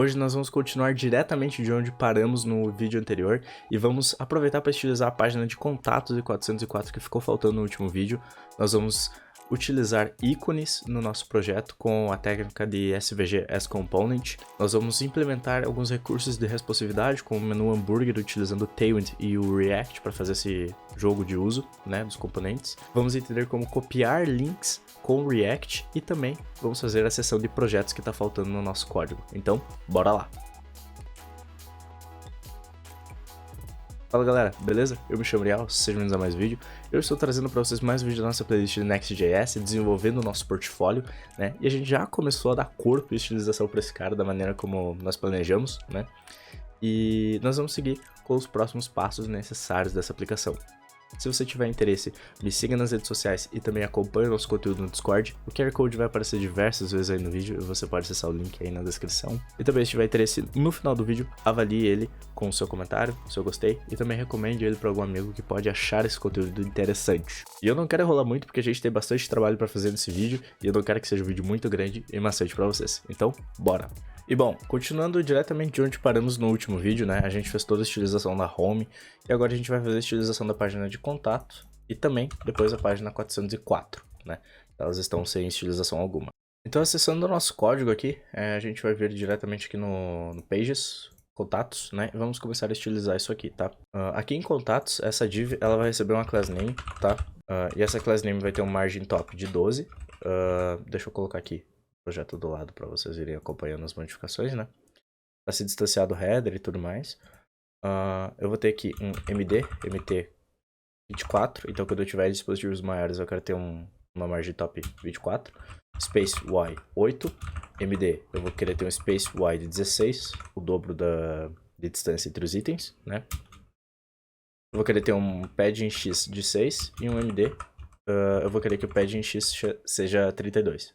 Hoje nós vamos continuar diretamente de onde paramos no vídeo anterior e vamos aproveitar para estilizar a página de contatos e 404 que ficou faltando no último vídeo. Nós vamos utilizar ícones no nosso projeto com a técnica de SVG as Component. Nós vamos implementar alguns recursos de responsividade com o menu hambúrguer utilizando o Tailwind e o React para fazer esse jogo de uso, né, dos componentes. Vamos entender como copiar links com o React e também vamos fazer a seção de projetos que está faltando no nosso código. Então, bora lá! Fala galera, beleza? Eu me chamo Rial, sejam bem-vindos a mais vídeo. Eu estou trazendo para vocês mais um vídeo da nossa playlist de Next.js, desenvolvendo o nosso portfólio, né? E a gente já começou a dar corpo e estilização para esse cara da maneira como nós planejamos, né? E nós vamos seguir com os próximos passos necessários dessa aplicação. Se você tiver interesse, me siga nas redes sociais e também acompanhe o nosso conteúdo no Discord. O QR Code vai aparecer diversas vezes aí no vídeo e você pode acessar o link aí na descrição. E também, se tiver interesse, no final do vídeo, avalie ele com o seu comentário, seu gostei, e também recomende ele para algum amigo que pode achar esse conteúdo interessante. E eu não quero enrolar muito porque a gente tem bastante trabalho para fazer nesse vídeo e eu não quero que seja um vídeo muito grande e maçante para vocês. Então, bora! E bom, continuando diretamente de onde paramos no último vídeo, né, a gente fez toda a estilização da home e agora a gente vai fazer a estilização da página de contato e também depois a página 404, né, elas estão sem estilização alguma. Então acessando o nosso código aqui, a gente vai vir diretamente aqui no Pages, contatos, né, e vamos começar a estilizar isso aqui, tá. Aqui em contatos, essa div, ela vai receber uma class name, tá, e essa class name vai ter um margin top de 12, deixa eu colocar aqui projeto do lado para vocês irem acompanhando as modificações, né? Para se distanciar do header e tudo mais. Eu vou ter aqui um mt 24, então quando eu tiver dispositivos maiores eu quero ter uma margem top 24, space y 8, md eu vou querer ter um space y de 16, o dobro de distância entre os itens, né? Eu vou querer ter um padding x de 6 e um md eu vou querer que o padding x seja 32.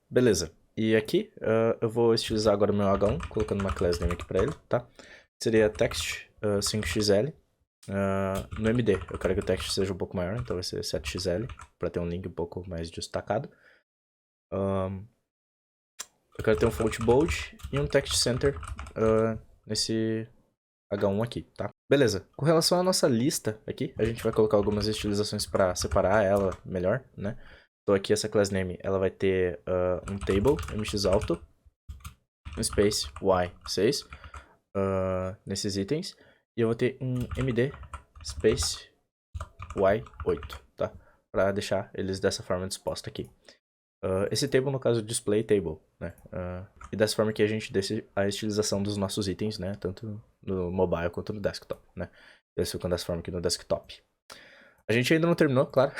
Beleza, e aqui eu vou estilizar agora o meu H1, colocando uma class name aqui para ele, tá? Seria text 5xl, no MD eu quero que o text seja um pouco maior, então vai ser 7xl, para ter um link um pouco mais destacado. Eu quero ter um font bold e um text center nesse H1 aqui, tá? Beleza, com relação à nossa lista aqui, a gente vai colocar algumas estilizações para separar ela melhor, né? Então aqui essa class name, ela vai ter um table, mxauto, um space y6, nesses itens, e eu vou ter um md space y8, tá? Para deixar eles dessa forma disposta aqui. Esse table, no caso, display table, né? E dessa forma que a gente deixa a estilização dos nossos itens, né? Tanto no mobile quanto no desktop, né? Eles ficam dessa forma aqui no desktop. A gente ainda não terminou, claro,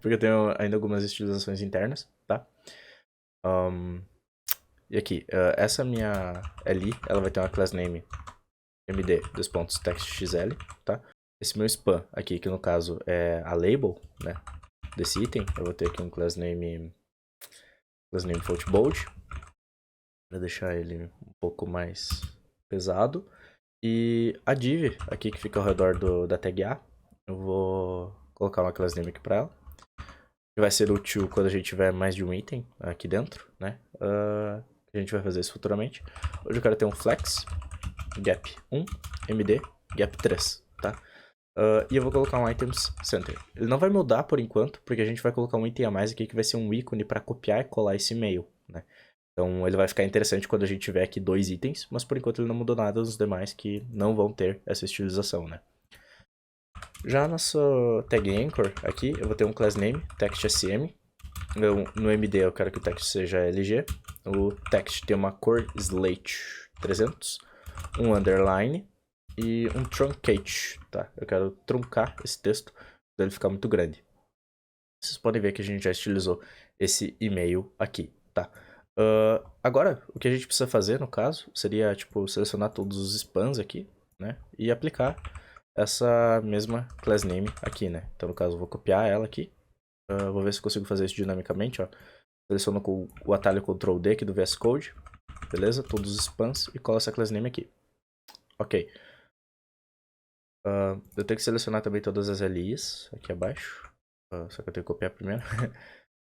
porque eu tenho ainda algumas estilizações internas, tá? E aqui, essa minha li, ela vai ter uma class name md, textxl, tá? Esse meu span aqui, que no caso é a label, né, desse item, eu vou ter aqui um class name floatbold, para deixar ele um pouco mais pesado. E a div aqui que fica ao redor da tag A, eu vou colocar uma class name aqui para ela, que vai ser útil quando a gente tiver mais de um item aqui dentro, né? A gente vai fazer isso futuramente. Hoje eu quero ter um flex, gap 1, md, gap 3, tá? E eu vou colocar um items center. Ele não vai mudar por enquanto, porque a gente vai colocar um item a mais aqui que vai ser um ícone para copiar e colar esse e-mail, né? Então ele vai ficar interessante quando a gente tiver aqui 2 itens, mas por enquanto ele não mudou nada dos demais que não vão ter essa estilização, né? Já nosso tag anchor aqui, eu vou ter um class name, textsm. No MD eu quero que o text seja LG. O text tem uma cor slate 300, um underline e um truncate, tá? Eu quero truncar esse texto para ele ficar muito grande. Vocês podem ver que a gente já estilizou esse e-mail aqui, tá? Agora, o que a gente precisa fazer, no caso, seria, tipo, selecionar todos os spans aqui, né? E aplicar essa mesma class name aqui, né? Então, no caso, eu vou copiar ela aqui. Vou ver se consigo fazer isso dinamicamente, ó. Seleciono com o atalho Ctrl D aqui do VS Code. Beleza? Todos os spans e colo essa class name aqui. Ok. Eu tenho que selecionar também todas as LIs aqui abaixo. Só que eu tenho que copiar primeiro.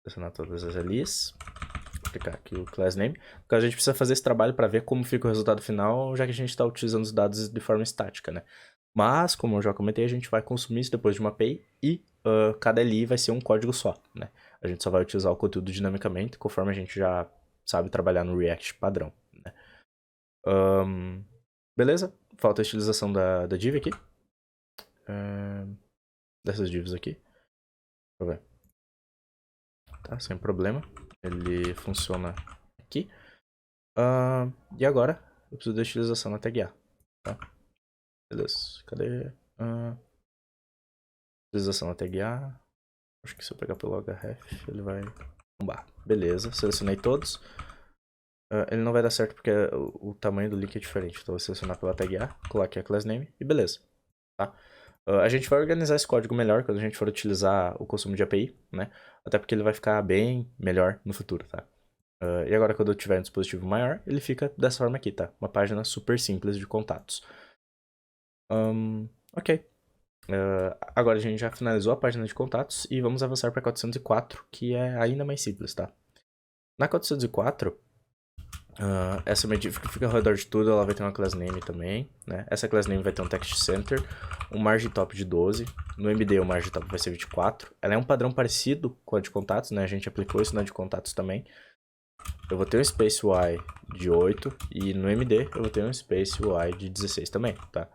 Selecionar todas as LIs. aplicar aqui o class name. Porque a gente precisa fazer esse trabalho para ver como fica o resultado final, já que a gente está utilizando os dados de forma estática, né? Mas, como eu já comentei, a gente vai consumir isso depois de uma API e cada LI vai ser um código só, né? A gente só vai utilizar o conteúdo dinamicamente, conforme a gente já sabe trabalhar no React padrão, né? Beleza? Falta a estilização da div aqui. Dessas divs aqui. Deixa eu ver. Tá, sem problema. Ele funciona aqui. E agora, eu preciso da estilização na tag A, tá? Beleza, cadê? Utilização na tag A. Acho que se eu pegar pelo href, ele vai bombar. Beleza, selecionei todos. Ele não vai dar certo porque o tamanho do link é diferente. Então eu vou selecionar pela tag A, coloquei a class name e beleza. Tá? A gente vai organizar esse código melhor quando a gente for utilizar o consumo de API, né? Até porque ele vai ficar bem melhor no futuro, tá? E agora quando eu tiver um dispositivo maior, ele fica dessa forma aqui, tá? Uma página super simples de contatos. Ok. Agora a gente já finalizou a página de contatos e vamos avançar para 404, que é ainda mais simples, tá? Na 404, essa medida que fica ao redor de tudo, ela vai ter uma class name também, né? Essa class name vai ter um text center, um margin top de 12, no MD o margin top vai ser 24. Ela é um padrão parecido com a de contatos, né? A gente aplicou isso na de contatos também. Eu vou ter um space y de 8 e no MD eu vou ter um space y de 16 também, tá?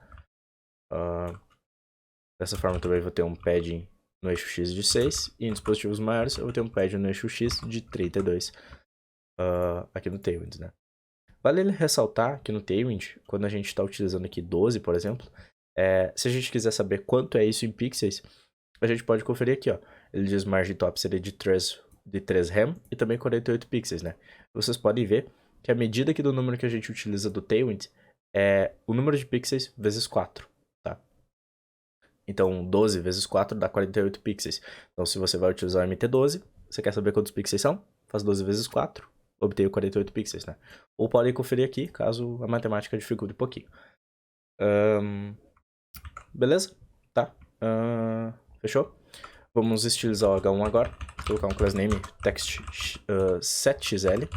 Dessa forma também eu vou ter um padding no eixo X de 6 e em dispositivos maiores eu vou ter um padding no eixo X de 32 aqui no Tailwind, né? Vale ele ressaltar que no Tailwind, quando a gente está utilizando aqui 12, por exemplo, se a gente quiser saber quanto é isso em pixels, a gente pode conferir aqui, ó. Ele diz margin top seria de 3 rem e também 48 pixels, né? Vocês podem ver que a medida aqui do número que a gente utiliza do Tailwind é o número de pixels vezes 4, tá? Então, 12 vezes 4 dá 48 pixels. Então, se você vai utilizar o MT12, você quer saber quantos pixels são? Faz 12 vezes 4, obtenho 48 pixels, né? Ou podem conferir aqui, caso a matemática dificulte um pouquinho. Beleza? Tá. Fechou? Vamos estilizar o H1 agora. Vou colocar um class name text 7xl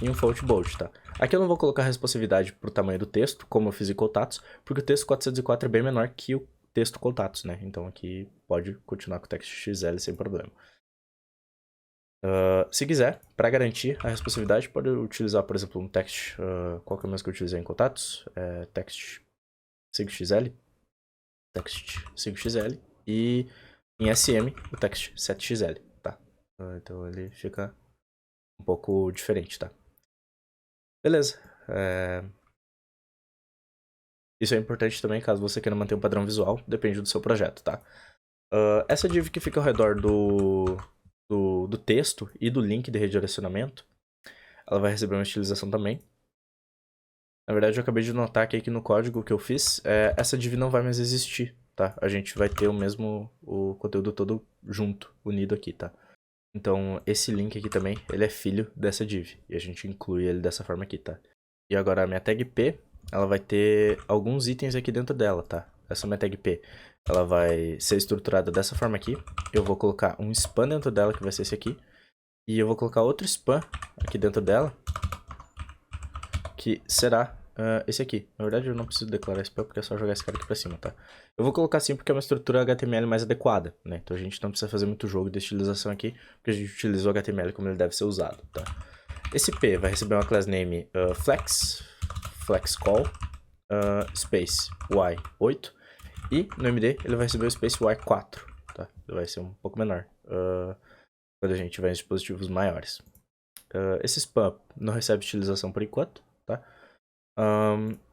e um float bold, tá? Aqui eu não vou colocar responsividade pro tamanho do texto, como eu fiz em contatos, porque o texto 404 é bem menor que o texto contatos, né? Então aqui pode continuar com o text xl sem problema. Se quiser, para garantir a responsividade, pode utilizar, por exemplo, um text... qual que é o mesmo que eu utilizei em contatos? Text 5xl. Text 5xl. E em SM, o text 7xl, tá? Então ele fica um pouco diferente, tá? Beleza. Isso é importante também, caso você queira manter um padrão visual, depende do seu projeto, tá? Essa div que fica ao redor do texto e do link de redirecionamento, ela vai receber uma estilização também. Na verdade, eu acabei de notar que aqui no código que eu fiz, essa div não vai mais existir, tá? A gente vai ter o conteúdo todo junto, unido aqui, tá? Então, esse link aqui também, ele é filho dessa div, e a gente inclui ele dessa forma aqui, tá? E agora a minha tag P, ela vai ter alguns itens aqui dentro dela, tá? Essa minha tag P, ela vai ser estruturada dessa forma aqui. Eu vou colocar um span dentro dela, que vai ser esse aqui. E eu vou colocar outro span aqui dentro dela, que será esse aqui. Na verdade, eu não preciso declarar span, porque é só jogar esse cara aqui pra cima, tá? Eu vou colocar assim porque é uma estrutura HTML mais adequada, né? Então a gente não precisa fazer muito jogo de estilização aqui, porque a gente utiliza o HTML como ele deve ser usado, tá? Esse P vai receber uma class name flexCall, space y8, e no MD ele vai receber o space y4, tá? Ele vai ser um pouco menor quando a gente tiver em dispositivos maiores. Esse spam não recebe utilização por enquanto, tá?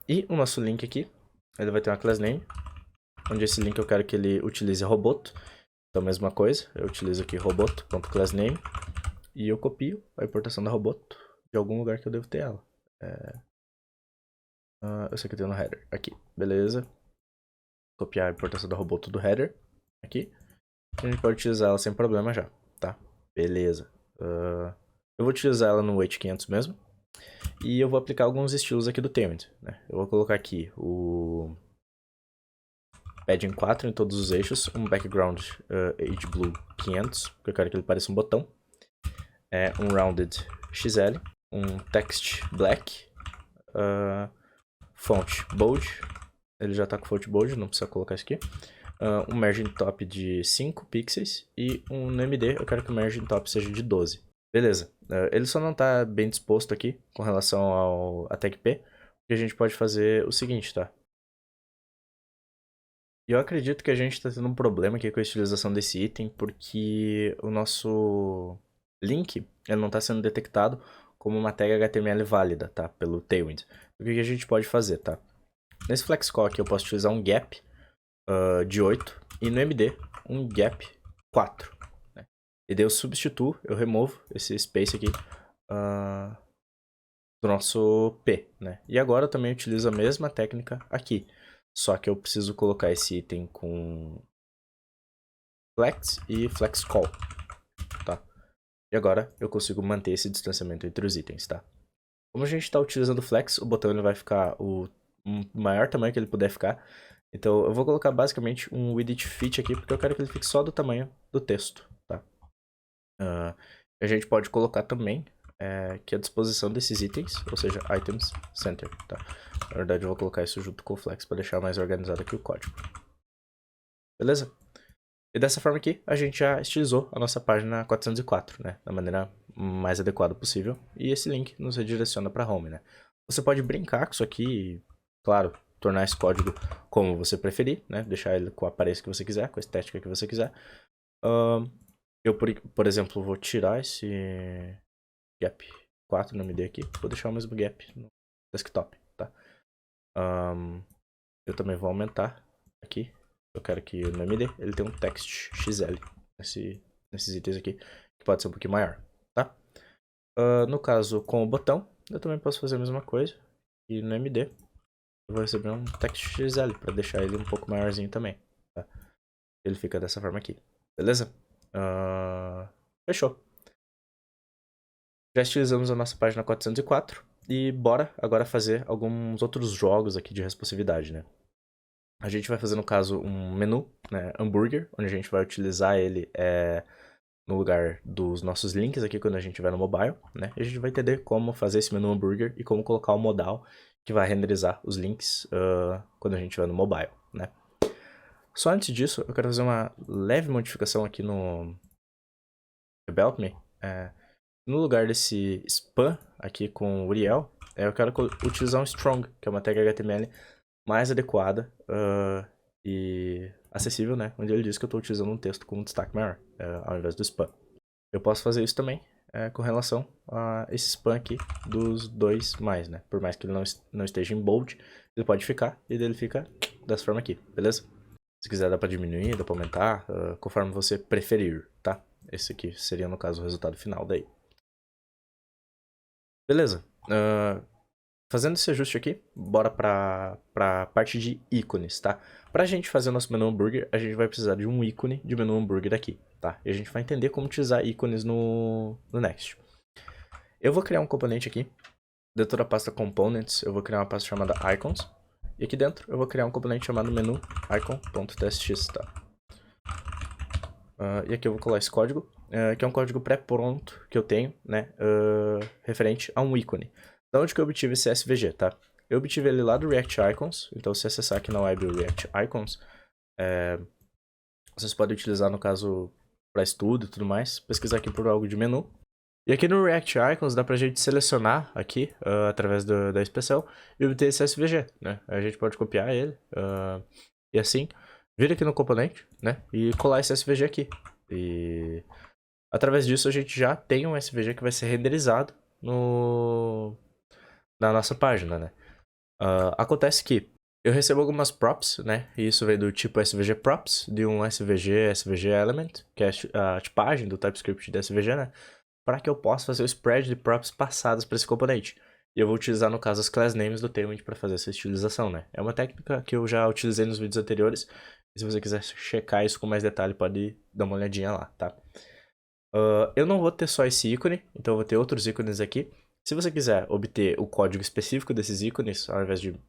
E o nosso link aqui, ele vai ter uma class name, onde esse link eu quero que ele utilize roboto. Então, mesma coisa, eu utilizo aqui roboto.className e eu copio a importação da roboto de algum lugar que eu devo ter ela. Eu sei que eu tenho no header, aqui, beleza. Copiar a importação da roboto do header, aqui. A gente pode utilizar ela sem problema já, tá? Beleza. Eu vou utilizar ela no weight 500 mesmo. E eu vou aplicar alguns estilos aqui do Tailwind, né? Eu vou colocar aqui o padding 4 em todos os eixos, um background age blue 500, porque eu quero que ele pareça um botão. é um rounded XL, um text black, font bold, ele já tá com font bold, não precisa colocar isso aqui. Um margin top de 5 pixels e no MD eu quero que o margin top seja de 12. Beleza, ele só não tá bem disposto aqui com relação a tag P, porque a gente pode fazer o seguinte, tá? E eu acredito que a gente tá tendo um problema aqui com a utilização desse item, porque o nosso link ele não tá sendo detectado como uma tag HTML válida, tá? Pelo Tailwind. O que a gente pode fazer, tá? Nesse flexcall aqui eu posso utilizar um gap de 8 e no MD um gap 4. Né? E daí eu substituo, eu removo esse space aqui do nosso P. Né? E agora eu também utilizo a mesma técnica aqui. Só que eu preciso colocar esse item com flex e flex call, tá? E agora eu consigo manter esse distanciamento entre os itens, tá? Como a gente está utilizando o flex, o botão ele vai ficar o maior tamanho que ele puder ficar. Então eu vou colocar basicamente um width fit aqui, porque eu quero que ele fique só do tamanho do texto, tá? A gente pode colocar também que a disposição desses itens, ou seja, items center, tá? Na verdade eu vou colocar isso junto com o flex para deixar mais organizado aqui o código. Beleza? E dessa forma aqui, a gente já estilizou a nossa página 404, né? Da maneira mais adequada possível. E esse link nos redireciona para home, né? Você pode brincar com isso aqui e, claro, tornar esse código como você preferir, né? Deixar ele com a aparência que você quiser, com a estética que você quiser. Eu, por exemplo, vou tirar esse gap 4 no MD aqui. Vou deixar o mesmo gap no desktop, tá? Eu também vou aumentar aqui. Eu quero que no MD ele tenha um text XL nesses itens aqui, que pode ser um pouquinho maior, tá? No caso, com o botão, eu também posso fazer a mesma coisa. E no MD eu vou receber um text XL para deixar ele um pouco maiorzinho também, tá? Ele fica dessa forma aqui, beleza? Fechou. Já utilizamos a nossa página 404 e bora agora fazer alguns outros jogos aqui de responsividade, né? A gente vai fazer, no caso, um menu, né, hambúrguer, onde a gente vai utilizar ele no lugar dos nossos links aqui quando a gente estiver no mobile, né? E a gente vai entender como fazer esse menu hambúrguer e como colocar o modal que vai renderizar os links quando a gente estiver no mobile, né? Só antes disso, eu quero fazer uma leve modificação aqui no Develop Me. No lugar desse span aqui com o Uriel, eu quero utilizar um strong, que é uma tag HTML mais adequada e acessível, né? Onde ele diz que eu estou utilizando um texto com um destaque maior, ao invés do spam. Eu posso fazer isso também com relação a esse spam aqui dos 2+, né? Por mais que ele não esteja em bold, ele pode ficar e ele fica dessa forma aqui, beleza? Se quiser dá para diminuir, dá para aumentar, conforme você preferir, tá? Esse aqui seria, no caso, o resultado final daí. Beleza. Fazendo esse ajuste aqui, bora pra parte de ícones, tá? Pra gente fazer o nosso menu hambúrguer, a gente vai precisar de um ícone de menu hambúrguer aqui, tá? E a gente vai entender como utilizar ícones no Next. Eu vou criar um componente aqui, dentro da pasta Components, eu vou criar uma pasta chamada Icons. E aqui dentro eu vou criar um componente chamado menu icon.txt, tá? E aqui eu vou colar esse código, que é um código pré-pronto que eu tenho, né? Referente a um ícone. Da onde que eu obtive esse SVG, tá? Eu obtive ele lá do React Icons, então se acessar aqui na web o React Icons, vocês podem utilizar, no caso, para estudo e tudo mais, pesquisar aqui por algo de menu. E aqui no React Icons dá pra gente selecionar aqui, através da expressão, e obter esse SVG, né? A gente pode copiar ele, e assim, vir aqui no componente, né? E colar esse SVG aqui. E através disso a gente já tem um SVG que vai ser renderizado na nossa página, né? Acontece que eu recebo algumas props, né? E isso vem do tipo SVG props, de um SVG element, que é a tipagem do TypeScript de SVG, né? Para que eu possa fazer o spread de props passadas para esse componente. E eu vou utilizar, no caso, as class names do Tailwind para fazer essa utilização, né? É uma técnica que eu já utilizei nos vídeos anteriores. E se você quiser checar isso com mais detalhe, pode dar uma olhadinha lá, tá? Eu não vou ter só esse ícone, então eu vou ter outros ícones aqui. Se você quiser obter o código específico desses ícones, ao invés de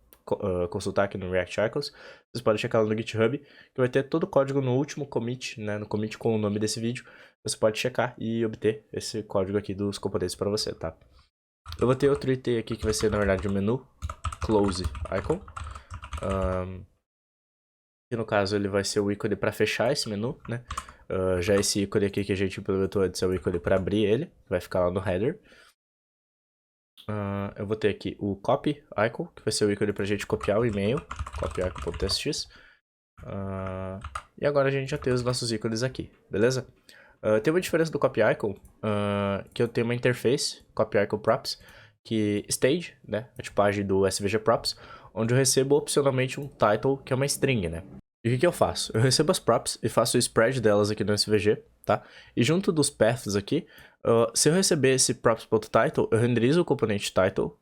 consultar aqui no React Icons, vocês podem checar lá no GitHub, que vai ter todo o código no último commit, né, no commit com o nome desse vídeo. Você pode checar e obter esse código aqui dos componentes para você, tá? Eu vou ter outro item aqui que vai ser, na verdade, o menu Close Icon. Que no caso ele vai ser o ícone para fechar esse menu, né? Já esse ícone aqui que a gente implementou antes é o ícone para abrir ele, vai ficar lá no header. Eu vou ter aqui o Copy Icon, que vai ser o ícone para a gente copiar o e-mail, copyicon.txt. E agora a gente já tem os nossos ícones aqui, beleza? Tem uma diferença do Copy Icon, que eu tenho uma interface, Copy Icon Props, que stage, né, a tipagem do SVG Props, onde eu recebo opcionalmente um title, que é uma string, né? E o que eu faço? Eu recebo as props e faço o spread delas aqui no SVG, tá? E junto dos paths aqui, se eu receber esse props.title, eu renderizo o componente title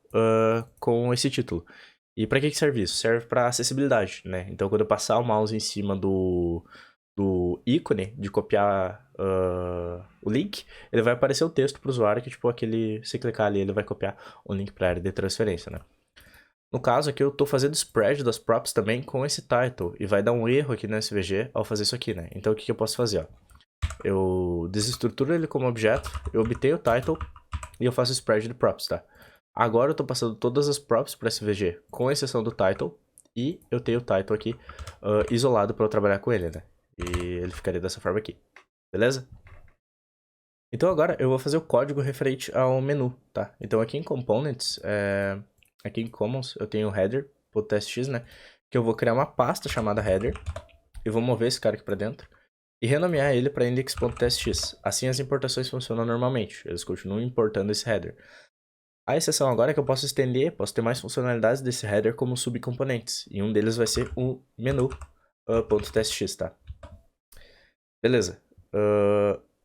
com esse título. E para que serve isso? Serve para acessibilidade, né? Então quando eu passar o mouse em cima do ícone de copiar o link, ele vai aparecer o texto para o usuário que, tipo, se clicar ali, ele vai copiar o link para a área de transferência, né? No caso aqui, eu estou fazendo spread das props também com esse title, e vai dar um erro aqui no SVG ao fazer isso aqui, né? Então, o que eu posso fazer, ó? Eu desestruturo ele como objeto, eu obtenho o title, e eu faço spread de props, tá? Agora eu estou passando todas as props para SVG, com exceção do title, e eu tenho o title aqui isolado para eu trabalhar com ele, né? E ele ficaria dessa forma aqui, beleza? Então agora eu vou fazer o código referente ao menu, tá? Então aqui em Components, aqui em Commons, eu tenho o header.txt, né? Que eu vou criar uma pasta chamada header. E vou mover esse cara aqui pra dentro. E renomear ele para index.txt. Assim as importações funcionam normalmente. Eles continuam importando esse header. A exceção agora é que eu posso estender, posso ter mais funcionalidades desse header como subcomponentes. E um deles vai ser o menu.txt, tá? Beleza.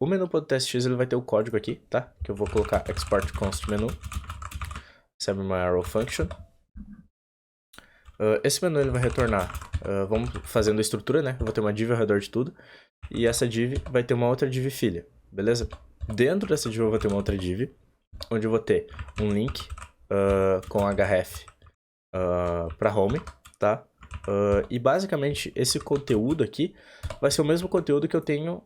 O menu.txt ele vai ter o código aqui, tá? Que eu vou colocar export const menu. Recebe uma arrow function. Esse menu ele vai retornar, vamos fazendo a estrutura, né? Eu vou ter uma div ao redor de tudo. E essa div vai ter uma outra div filha, beleza? Dentro dessa div eu vou ter uma outra div, onde eu vou ter um link com href para home, tá? E basicamente esse conteúdo aqui vai ser o mesmo conteúdo que eu tenho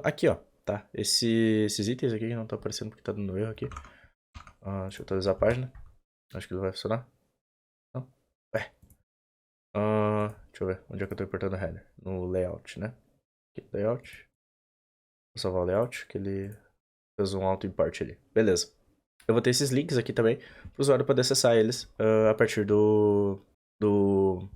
aqui, ó, tá? Esses itens aqui não tá aparecendo porque tá dando erro aqui. Deixa eu atualizar a página. Acho que ele vai funcionar. Não? Ué. Deixa eu ver. Onde é que eu tô importando o header? No layout, né? Aqui, layout. Vou salvar o layout, que ele fez um auto-import ali. Beleza. Eu vou ter esses links aqui também, para o usuário poder acessar eles a partir do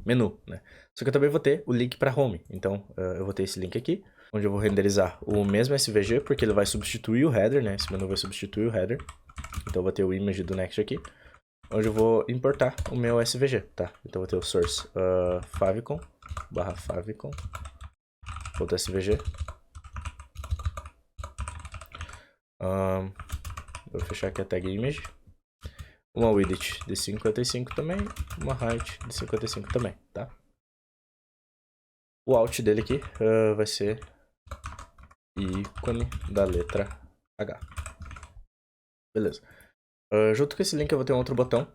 menu, né? Só que eu também vou ter o link para home. Então, eu vou ter esse link aqui, onde eu vou renderizar o mesmo SVG, porque ele vai substituir o header, né? Esse menu vai substituir o header. Então, eu vou ter o image do Next aqui, onde eu vou importar o meu SVG, tá? Então, eu vou ter o source favicon, .svg. Vou fechar aqui a tag image. Uma width de 55 também, uma height de 55 também, tá? O out dele aqui vai ser ícone da letra H. Beleza. Junto com esse link eu vou ter um outro botão,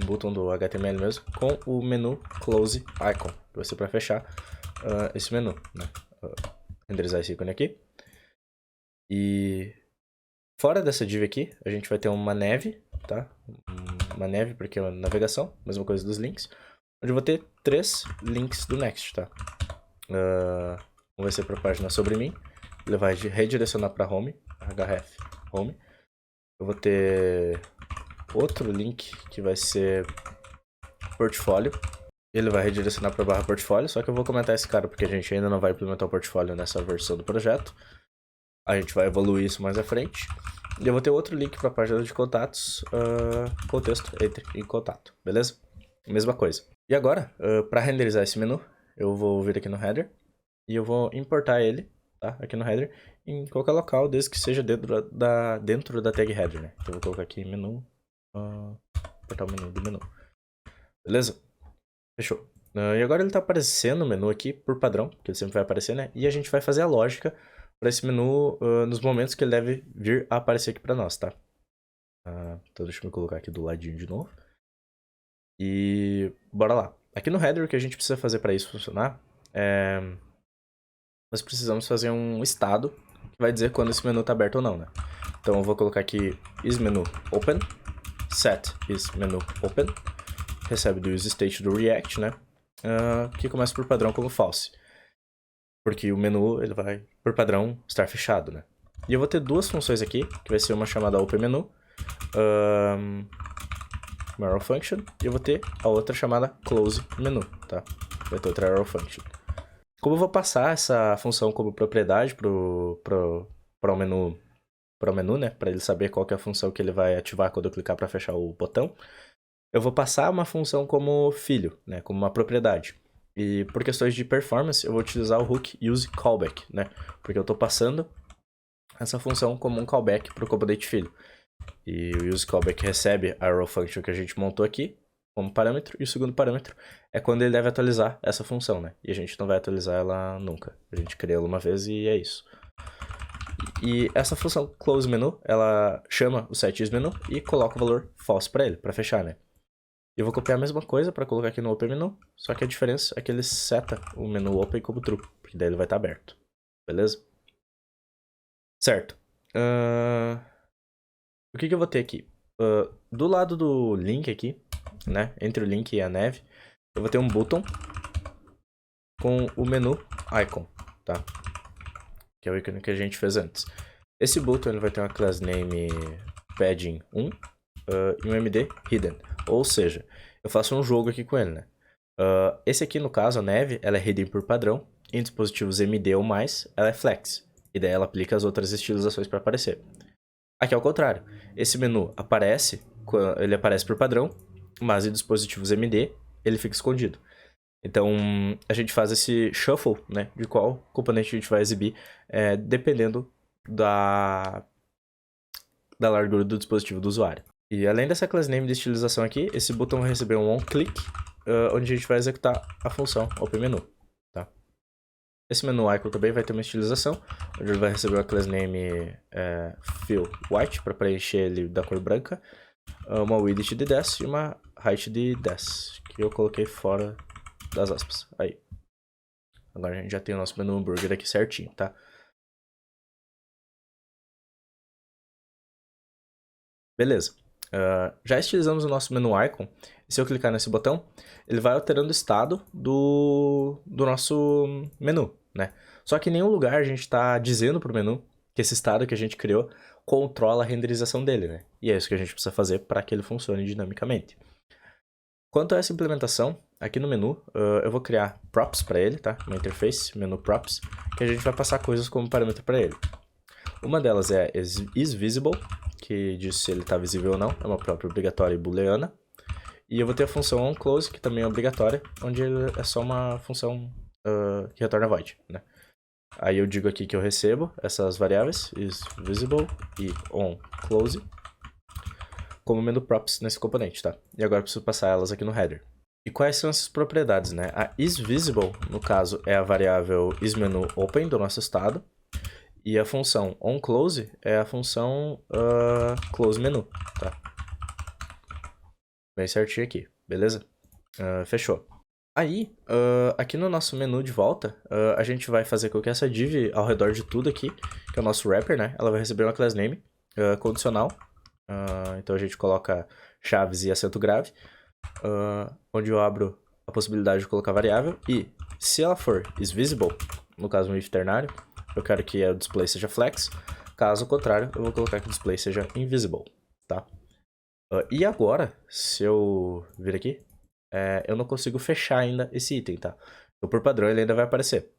um botão do HTML mesmo, com o menu Close Icon, que vai ser para fechar esse menu, né? Renderizar esse ícone aqui. E fora dessa div aqui, a gente vai ter uma neve, tá? Uma neve porque é uma navegação, mesma coisa dos links. Onde eu vou ter 3 links do Next, tá? Um vai ser para a página sobre mim. Ele vai redirecionar para home, href home. Eu vou ter outro link que vai ser portfólio. Ele vai redirecionar para a barra portfólio, só que eu vou comentar esse cara porque a gente ainda não vai implementar o portfólio nessa versão do projeto. A gente vai evoluir isso mais à frente. E eu vou ter outro link para a página de contatos com o texto entre em contato, beleza? Mesma coisa. E agora, para renderizar esse menu, eu vou vir aqui no header e eu vou importar ele, tá? Aqui no header, em qualquer local, desde que seja dentro da tag header, né? Então eu vou colocar aqui menu, importar o menu do menu. Beleza? Fechou. E agora ele tá aparecendo o menu aqui por padrão, que ele sempre vai aparecer, né? E a gente vai fazer a lógica para esse menu nos momentos que ele deve vir a aparecer aqui para nós, tá? Então deixa eu me colocar aqui do ladinho de novo. E bora lá. Aqui no header, o que a gente precisa fazer para isso funcionar é... Nós precisamos fazer um estado que vai dizer quando esse menu está aberto ou não, né? Então eu vou colocar aqui isMenu open, set isMenu open, recebe do useState do React, né? Que começa por padrão como false. Porque o menu, ele vai, por padrão, estar fechado, né? E eu vou ter duas funções aqui, que vai ser uma chamada openMenu, uma arrow function, e eu vou ter a outra chamada closeMenu, tá? Vai ter outra arrow function. Como eu vou passar essa função como propriedade para o menu, né? Para ele saber qual que é a função que ele vai ativar quando eu clicar para fechar o botão, eu vou passar uma função como filho, né? Como uma propriedade. E por questões de performance, eu vou utilizar o hook useCallback, né? Porque eu estou passando essa função como um callback para o componente filho. E o useCallback recebe a arrow function que a gente montou aqui como parâmetro, e o segundo parâmetro é quando ele deve atualizar essa função, né? E a gente não vai atualizar ela nunca. A gente cria ela uma vez e é isso. E essa função closeMenu, ela chama o setIsMenu e coloca o valor false para ele, para fechar, né? Eu vou copiar a mesma coisa para colocar aqui no openMenu, só que a diferença é que ele seta o menu open como true, porque daí ele vai estar aberto. Beleza? Certo. O que eu vou ter aqui? Do lado do link aqui, né, entre o link e a neve, eu vou ter um button com o menu icon, tá? Que é o ícone que a gente fez antes. Esse button ele vai ter uma class name padding1 e um MD hidden. Ou seja, eu faço um jogo aqui com ele, né? Esse aqui, no caso, a neve, ela é hidden por padrão. Em dispositivos MD ou mais, ela é flex. E daí ela aplica as outras estilizações para aparecer. Aqui é o contrário. Esse menu aparece, ele aparece por padrão, mas em dispositivos MD, ele fica escondido. Então, a gente faz esse shuffle, né, de qual componente a gente vai exibir, dependendo da largura do dispositivo do usuário. E além dessa class name de estilização aqui, esse botão vai receber um onClick, onde a gente vai executar a função openMenu, tá? Esse menu icon também vai ter uma estilização, onde ele vai receber uma class name fillWhite, para preencher ele da cor branca, uma width de 10 e uma height de 10, que eu coloquei fora das aspas. Aí. Agora a gente já tem o nosso menu hambúrguer aqui certinho, tá? Beleza. Já estilizamos o nosso menu icon. E se eu clicar nesse botão, ele vai alterando o estado do nosso menu, né? Só que em nenhum lugar a gente está dizendo para o menu que esse estado que a gente criou controla a renderização dele, né? E é isso que a gente precisa fazer para que ele funcione dinamicamente. Quanto a essa implementação, aqui no menu, eu vou criar props para ele, tá? Uma interface, menu props, que a gente vai passar coisas como parâmetro para ele. Uma delas é isVisible, que diz se ele está visível ou não, é uma própria obrigatória e booleana. E eu vou ter a função onClose, que também é obrigatória, onde é só uma função que retorna void, né? Aí eu digo aqui que eu recebo essas variáveis, isVisible e onClose, como menu props nesse componente, tá? E agora eu preciso passar elas aqui no header. E quais são essas propriedades, né? A isVisible, no caso, é a variável isMenu open do nosso estado. E a função onClose é a função closeMenu, tá? Bem certinho aqui, beleza? Fechou. Aí, aqui no nosso menu de volta, a gente vai fazer com que essa div ao redor de tudo aqui, que é o nosso wrapper, né? Ela vai receber uma class name condicional. Então a gente coloca chaves e acento grave, onde eu abro a possibilidade de colocar variável. E se ela for isVisible, no caso um if ternário, eu quero que o display seja flex. Caso contrário, eu vou colocar que o display seja invisible, tá? E agora, se eu vir aqui, eu não consigo fechar ainda esse item, tá? Então, por padrão, ele ainda vai aparecer.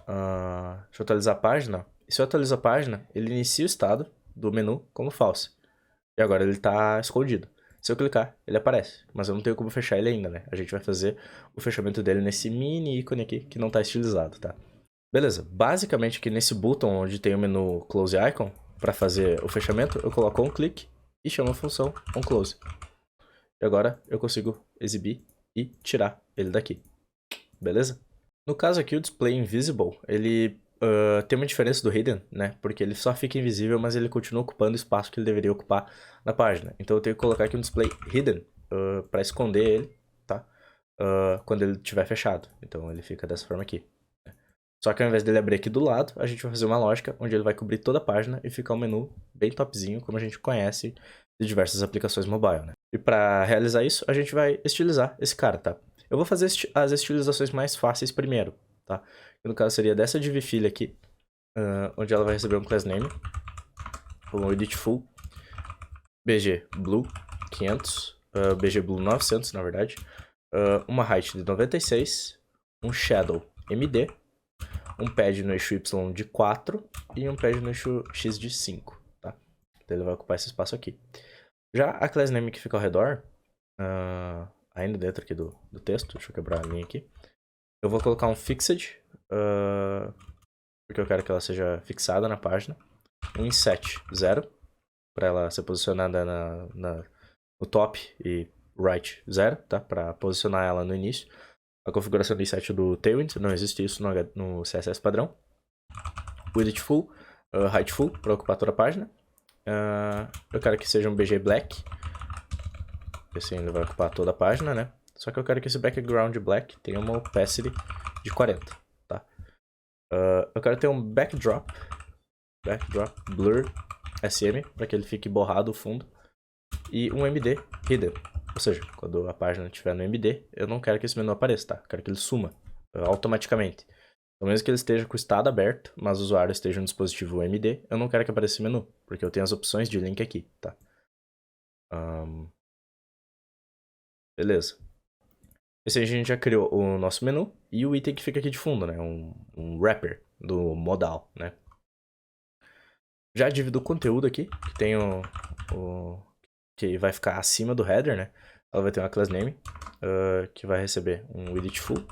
Deixa eu atualizar a página. E se eu atualizar a página, ele inicia o estado do menu como false. E agora ele está escondido. Se eu clicar, ele aparece. Mas eu não tenho como fechar ele ainda, né? A gente vai fazer o fechamento dele nesse mini ícone aqui, que não está estilizado, tá? Beleza, basicamente aqui nesse botão onde tem o menu Close Icon, para fazer o fechamento, eu coloco um clique e chamo a função onClose. E agora eu consigo exibir e tirar ele daqui, beleza? No caso aqui, o display invisible, ele tem uma diferença do hidden, né? Porque ele só fica invisível, mas ele continua ocupando o espaço que ele deveria ocupar na página. Então eu tenho que colocar aqui um display hidden para esconder ele, tá? Quando ele estiver fechado. Então ele fica dessa forma aqui. Só que ao invés dele abrir aqui do lado, a gente vai fazer uma lógica onde ele vai cobrir toda a página e ficar um menu bem topzinho, como a gente conhece de diversas aplicações mobile, né? E para realizar isso, a gente vai estilizar esse cara, tá? Eu vou fazer as estilizações mais fáceis primeiro, tá? Que no caso seria dessa div filha aqui, onde ela vai receber um class name, um edit full, bg blue 500, bg blue 900 na verdade, uma height de 96, um shadow md, um pad no eixo Y de 4 e um pad no eixo X de 5, tá? Então ele vai ocupar esse espaço aqui. Já a class name que fica ao redor, ainda dentro aqui do texto, deixa eu quebrar a linha aqui, eu vou colocar um fixed, porque eu quero que ela seja fixada na página, um inset 0, para ela ser posicionada no top e right 0, tá? Para posicionar ela no início. A configuração do inset do Tailwind, não existe isso no CSS padrão. Width full, height full, para ocupar toda a página. Eu quero que seja um BG black, assim ele vai ocupar toda a página, né? Só que eu quero que esse background black tenha uma opacity de 40, tá? Eu quero ter um backdrop blur SM, para que ele fique borrado o fundo, e um MD hidden. Ou seja, quando a página estiver no MD, eu não quero que esse menu apareça, tá? Eu quero que ele suma automaticamente. Então, mesmo que ele esteja com o estado aberto, mas o usuário esteja no dispositivo MD, eu não quero que apareça esse menu, porque eu tenho as opções de link aqui, tá? Beleza. Esse aí a gente já criou o nosso menu e o item que fica aqui de fundo, né? Um wrapper do modal, né? Já a div do conteúdo aqui, que tem que vai ficar acima do header, né? Ela vai ter uma class name, que vai receber um width full.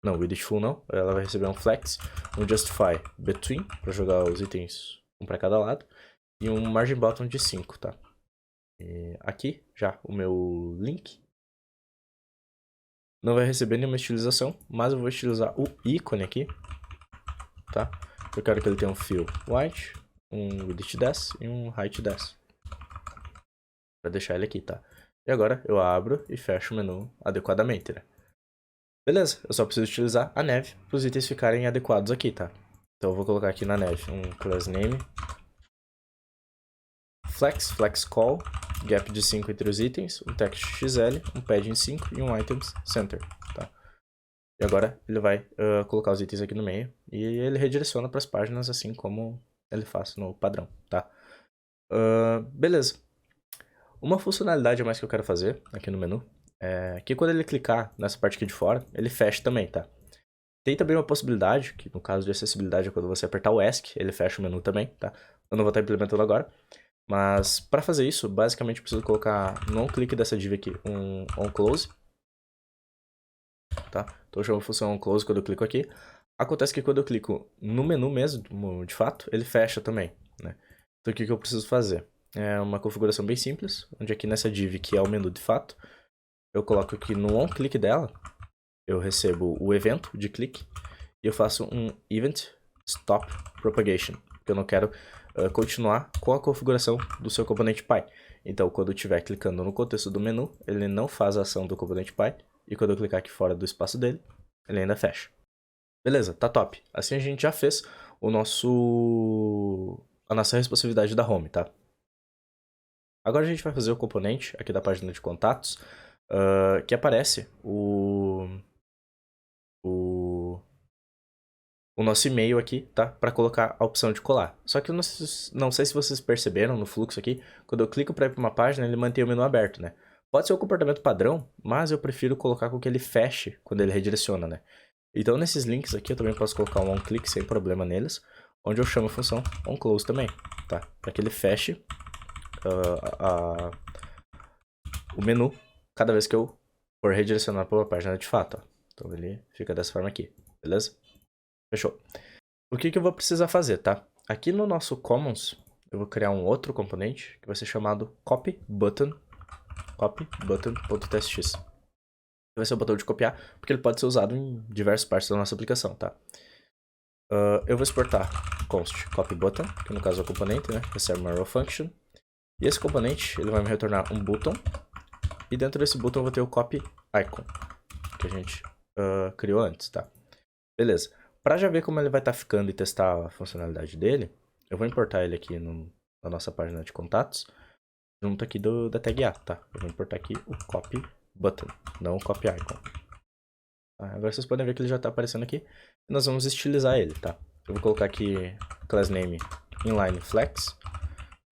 Não, width full não. Ela vai receber um flex, um justify between, para jogar os itens um para cada lado, e um margin bottom de 5, tá? E aqui, já, o meu link não vai receber nenhuma estilização, mas eu vou estilizar o ícone aqui, tá? Eu quero que ele tenha um fill white, um width 10 e um height 10. Pra deixar ele aqui, tá? E agora eu abro e fecho o menu adequadamente, né? Beleza, eu só preciso utilizar a neve para os itens ficarem adequados aqui, tá? Então eu vou colocar aqui na neve um class name, flex call, gap de 5 entre os itens, um text xl, um padding 5 e um items center, tá? E agora ele vai colocar os itens aqui no meio e ele redireciona para as páginas assim como ele faz no padrão, tá? Beleza. Uma funcionalidade a mais que eu quero fazer aqui no menu é que quando ele clicar nessa parte aqui de fora, ele fecha também, tá? Tem também uma possibilidade, que no caso de acessibilidade é quando você apertar o ESC, ele fecha o menu também, tá? Eu não vou estar implementando agora, mas para fazer isso, basicamente eu preciso colocar no clique dessa div aqui um onClose, tá? Então eu chamo a função onClose quando eu clico aqui. Acontece que quando eu clico no menu mesmo, de fato, ele fecha também, né? Então o que eu preciso fazer? É uma configuração bem simples, onde aqui nessa div, que é o menu de fato, eu coloco aqui no onClick dela, eu recebo o evento de clique, e eu faço um event stop propagation, porque eu não quero continuar com a configuração do seu componente Py. Então, quando eu estiver clicando no contexto do menu, ele não faz a ação do componente Py, e quando eu clicar aqui fora do espaço dele, ele ainda fecha. Beleza, tá top. Assim a gente já fez a nossa responsividade da home, tá? Agora a gente vai fazer o componente aqui da página de contatos, que aparece o nosso e-mail aqui, tá? Para colocar a opção de colar. Só que eu não sei se vocês perceberam no fluxo aqui, quando eu clico para ir para uma página, ele mantém o menu aberto, né? Pode ser o comportamento padrão, mas eu prefiro colocar com que ele feche quando ele redireciona, né? Então nesses links aqui eu também posso colocar um onClick sem problema neles, onde eu chamo a função onClose também, tá? Para que ele feche o menu cada vez que eu for redirecionar para uma página de fato, ó. Então ele fica dessa forma aqui, beleza? Fechou. O que eu vou precisar fazer, tá? Aqui no nosso Commons, eu vou criar um outro componente que vai ser chamado copyButton.tstx. Vai ser o botão de copiar, porque ele pode ser usado em diversas partes da nossa aplicação, tá? Eu vou exportar const copyButton, que no caso é o componente, né? Recebe uma raw function. E esse componente, ele vai me retornar um button. E dentro desse button eu vou ter o copy icon, que a gente criou antes, tá? Beleza. Para já ver como ele vai estar ficando e testar a funcionalidade dele, eu vou importar ele aqui na nossa página de contatos, junto aqui da tag A, tá? Eu vou importar aqui o copy button, não o copy icon. Tá? Agora vocês podem ver que ele já está aparecendo aqui. E nós vamos estilizar ele, tá? Eu vou colocar aqui class name inline flex,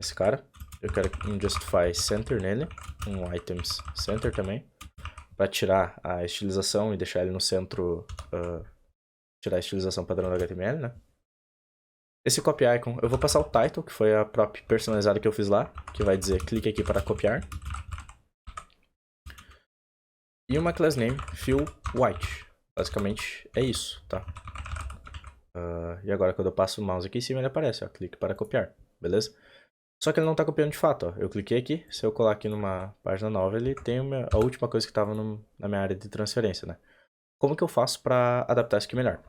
esse cara. Eu quero um justify center nele, um items center também, para tirar a estilização e deixar ele no centro, tirar a estilização padrão do HTML, né? Esse copy icon, eu vou passar o title, que foi a prop personalizada que eu fiz lá, que vai dizer clique aqui para copiar. E uma class name fill white. Basicamente é isso, tá? E agora quando eu passo o mouse aqui em cima ele aparece, ó, clique para copiar, beleza? Só que ele não está copiando de fato, ó. Eu cliquei aqui, se eu colar aqui numa página nova, ele tem a última coisa que estava na minha área de transferência, né? Como que eu faço para adaptar isso aqui melhor?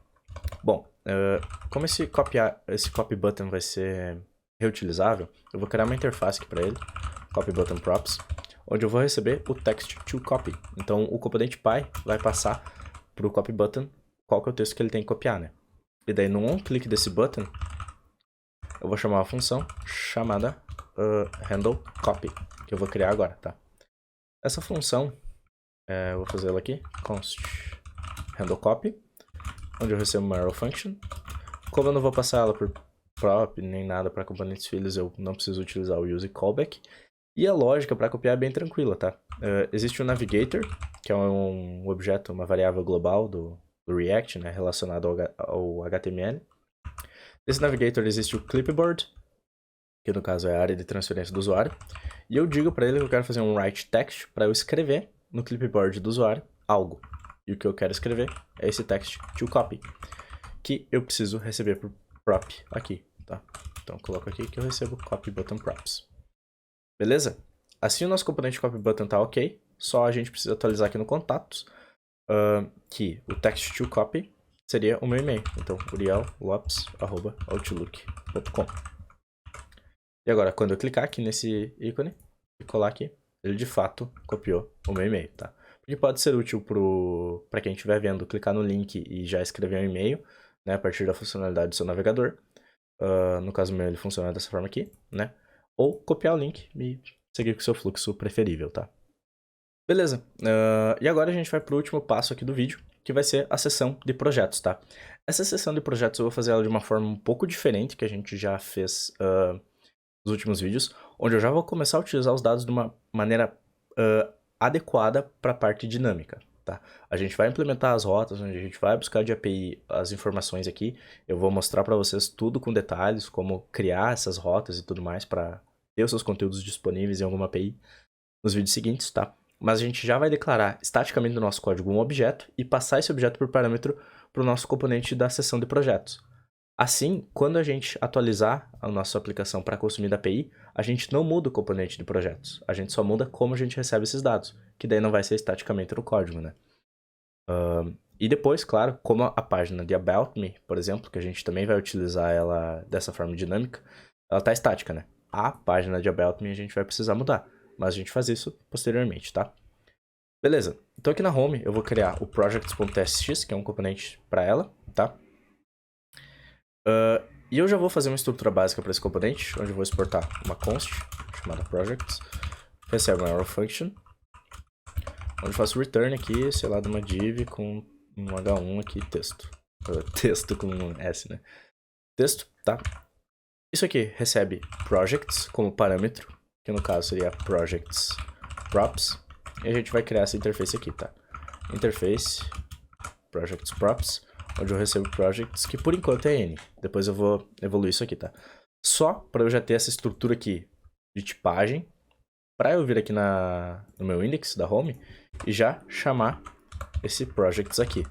Bom, como esse copy button vai ser reutilizável, eu vou criar uma interface aqui para ele, copy button props, onde eu vou receber o text to copy. Então o componente py vai passar para o copy button qual que é o texto que ele tem que copiar, né? E daí no on-click desse button, eu vou chamar uma função chamada handle copy, que eu vou criar agora, tá? Essa função, eu vou fazer ela aqui, const handle copy, onde eu recebo uma arrow function. Como eu não vou passar ela por prop nem nada para componentes filhos, eu não preciso utilizar o use callback. E a lógica para copiar é bem tranquila, tá? Existe o navigator, que é um objeto, uma variável global do React, né, relacionado ao HTML. Nesse navigator existe o clipboard, que no caso é a área de transferência do usuário. E eu digo para ele que eu quero fazer um write text para eu escrever no clipboard do usuário algo. E o que eu quero escrever é esse text to copy, que eu preciso receber por prop aqui, tá? Então eu coloco aqui que eu recebo copy button props. Beleza? Assim o nosso componente copy button tá ok, só a gente precisa atualizar aqui no contatos, que o text to copy seria o meu e-mail. Então, uriellopes@outlook.com. E agora, quando eu clicar aqui nesse ícone e colar aqui, ele de fato copiou o meu e-mail, tá? Porque pode ser útil para quem estiver vendo, clicar no link e já escrever um e-mail, né, a partir da funcionalidade do seu navegador. No caso meu, ele funciona dessa forma aqui, né? Ou copiar o link e seguir com o seu fluxo preferível, tá? Beleza. E agora a gente vai para o último passo aqui do vídeo, que vai ser a seção de projetos, tá? Essa seção de projetos eu vou fazer ela de uma forma um pouco diferente que a gente já fez nos últimos vídeos, onde eu já vou começar a utilizar os dados de uma maneira adequada para a parte dinâmica, tá? A gente vai implementar as rotas, onde a gente vai buscar de API as informações aqui. Eu vou mostrar para vocês tudo com detalhes, como criar essas rotas e tudo mais para ter os seus conteúdos disponíveis em alguma API nos vídeos seguintes, tá? Mas a gente já vai declarar estaticamente no nosso código um objeto e passar esse objeto por parâmetro para o nosso componente da seção de projetos. Assim, quando a gente atualizar a nossa aplicação para consumir da API, a gente não muda o componente de projetos. A gente só muda como a gente recebe esses dados, que daí não vai ser estaticamente no código, né? E depois, claro, como a página de About Me, por exemplo, que a gente também vai utilizar ela dessa forma dinâmica, ela está estática, né? A página de About Me a gente vai precisar mudar, mas a gente faz isso posteriormente, tá? Beleza, então aqui na home eu vou criar o projects.sx, que é um componente para ela, tá? E eu já vou fazer uma estrutura básica para esse componente, onde eu vou exportar uma const chamada projects, recebe uma arrow function, onde eu faço return aqui, sei lá, de uma div com um H1 aqui, texto. Texto com um S, né? Texto, tá? Isso aqui recebe projects como parâmetro, que no caso seria projects props, e a gente vai criar essa interface aqui, tá? Interface projects props, onde eu recebo projects, que por enquanto é N. Depois eu vou evoluir isso aqui, tá? Só para eu já ter essa estrutura aqui de tipagem, para eu vir aqui no meu index da home e já chamar esse projects aqui,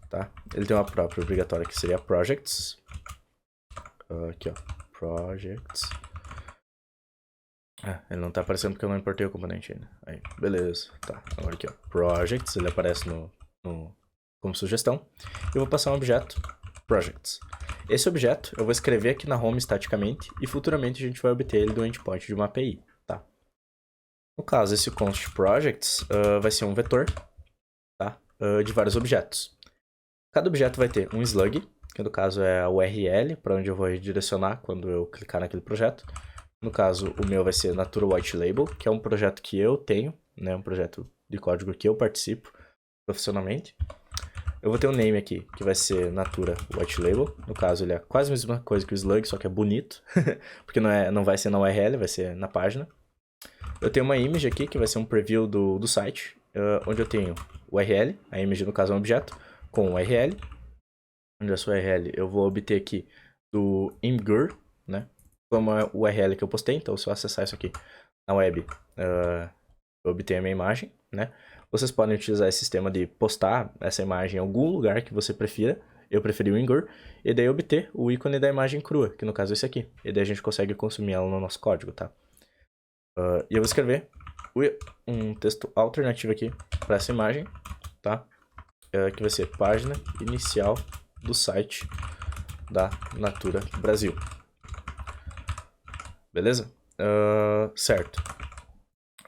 tá? Ele tem uma própria obrigatória que seria projects. Aqui, ó, projects. Ele não tá aparecendo porque eu não importei o componente ainda. Aí, beleza, tá. Agora aqui, ó, projects, ele aparece como sugestão. Eu vou passar um objeto projects. Esse objeto eu vou escrever aqui na home staticamente e futuramente a gente vai obter ele do endpoint de uma API, tá? No caso, esse const projects vai ser um vetor, tá? De vários objetos. Cada objeto vai ter um slug, que no caso é a URL, para onde eu vou redirecionar quando eu clicar naquele projeto. No caso, o meu vai ser Natura White Label, que é um projeto que eu tenho, né? Um projeto de código que eu participo profissionalmente. Eu vou ter um name aqui, que vai ser Natura White Label. No caso, ele é quase a mesma coisa que o slug, só que é bonito. Porque não vai ser na URL, vai ser na página. Eu tenho uma image aqui, que vai ser um preview do site, onde eu tenho o URL, a image no caso é um objeto, com URL. Onde essa URL eu vou obter aqui do imgur, né? Como é o URL que eu postei, então se eu acessar isso aqui na web, eu obtenho a minha imagem, né? Vocês podem utilizar esse sistema de postar essa imagem em algum lugar que você prefira. Eu preferi o imgur, e daí obter o ícone da imagem crua, que no caso é esse aqui. E daí a gente consegue consumir ela no nosso código, tá? E eu vou escrever um texto alternativo aqui para essa imagem, tá? Que vai ser página inicial do site da Natura Brasil. Beleza? Certo.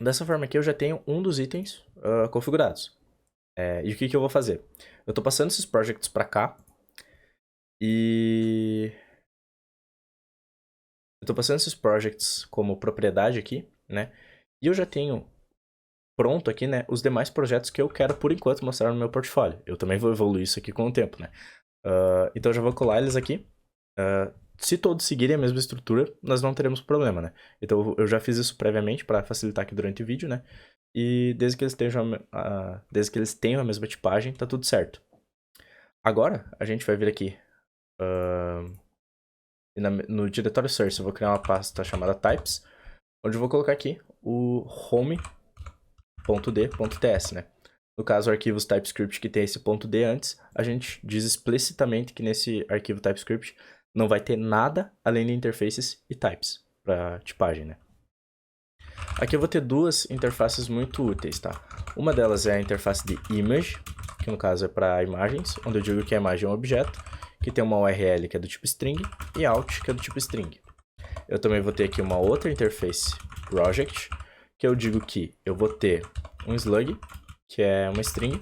Dessa forma aqui eu já tenho um dos itens configurados. E o que eu vou fazer? Eu estou passando esses projects para cá e eu estou passando esses projects como propriedade aqui, né? E eu já tenho pronto aqui, né, os demais projetos que eu quero por enquanto mostrar no meu portfólio. Eu também vou evoluir isso aqui com o tempo, né? Então eu já vou colar eles aqui. Se todos seguirem a mesma estrutura, nós não teremos problema, né? Então eu já fiz isso previamente para facilitar aqui durante o vídeo, né? E desde que eles tenham a mesma tipagem, tá tudo certo. Agora, a gente vai vir aqui no diretório source, eu vou criar uma pasta chamada types, onde eu vou colocar aqui o home.d.ts, né? No caso, arquivos TypeScript que tem esse .d antes, a gente diz explicitamente que nesse arquivo TypeScript não vai ter nada além de interfaces e types para tipagem, né? Aqui eu vou ter duas interfaces muito úteis, tá? Uma delas é a interface de image, que no caso é para imagens, onde eu digo que a imagem é um objeto, que tem uma URL que é do tipo string e out que é do tipo string. Eu também vou ter aqui uma outra interface project, que eu digo que eu vou ter um slug, que é uma string,